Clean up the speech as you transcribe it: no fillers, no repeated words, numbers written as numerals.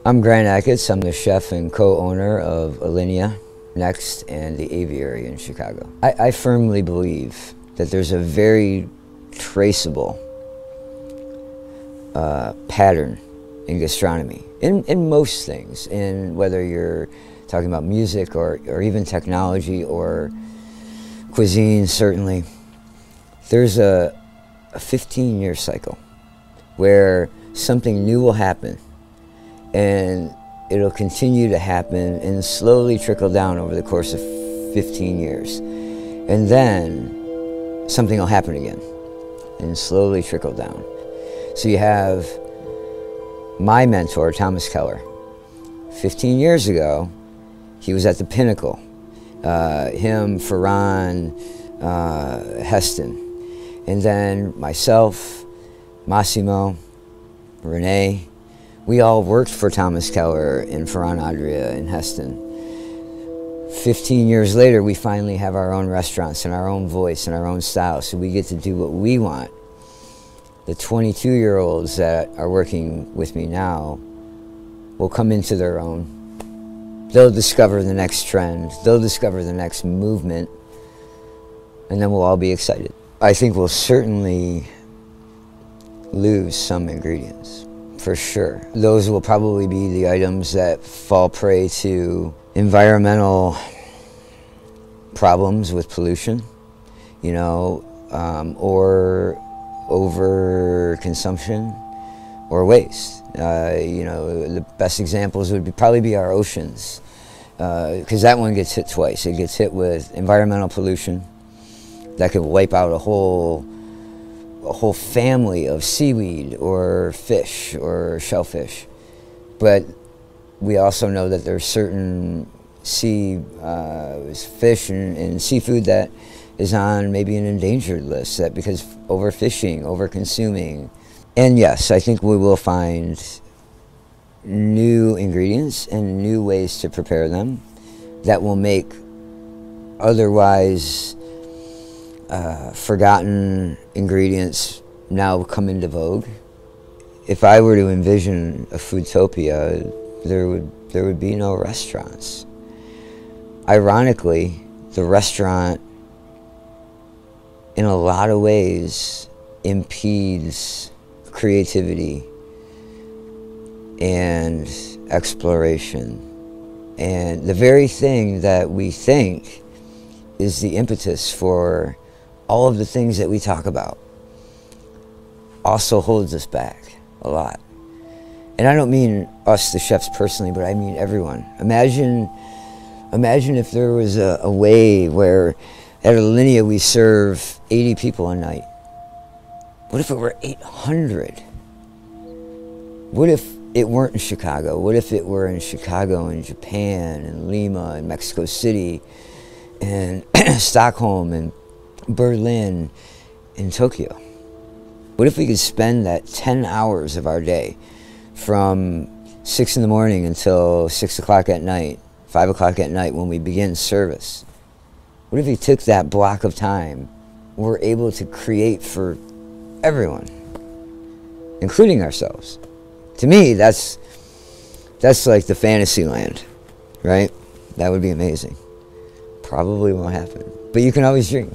I'm Grant Achatz. I'm the chef and co-owner of Alinea, Next, and the Aviary in Chicago. I firmly believe that there's a very traceable pattern in gastronomy, in most things, in whether you're talking about music or even technology or cuisine, certainly. There's a 15-year cycle where something new will happen, and it'll continue to happen and slowly trickle down over the course of 15 years. And then something will happen again and slowly trickle down. So you have my mentor, Thomas Keller. 15 years ago, he was at the pinnacle. Him, Ferran, Heston. And then myself, Massimo, Renee, we all worked for Thomas Keller and Ferran Adria and Heston. 15 years later, we finally have our own restaurants and our own voice and our own style, so we get to do what we want. The 22-year-olds that are working with me now will come into their own. They'll discover the next trend, they'll discover the next movement, and then we'll all be excited. I think we'll certainly lose some ingredients, for sure. Those will probably be the items that fall prey to environmental problems with pollution, you know, or overconsumption or waste. You know, the best examples would probably be our oceans, because that one gets hit twice. It gets hit with environmental pollution that could wipe out a whole family of seaweed or fish or shellfish. But we also know that there's certain fish and seafood that is on maybe an endangered list, that because overfishing, overconsuming. And yes, I think we will find new ingredients and new ways to prepare them that will make otherwise forgotten ingredients now come into vogue. If I were to envision a Foodtopia, there would be no restaurants. Ironically, the restaurant in a lot of ways impedes creativity and exploration. And the very thing that we think is the impetus for all of the things that we talk about also holds us back a lot. And I don't mean us, the chefs, personally, but I mean everyone. Imagine if there was a way where at Alinea we serve 80 people a night. What if it were 800? What if it weren't in Chicago? What if it were in Chicago and Japan and Lima and Mexico City and Stockholm and Berlin and Tokyo? What if we could spend that 10 hours of our day from 6 in the morning until 6 o'clock at night, 5 o'clock at night when we begin service? What if we took that block of time, we're able to create for everyone, including ourselves? To me, that's like the fantasy land, right? That would be amazing. Probably won't happen, but you can always dream.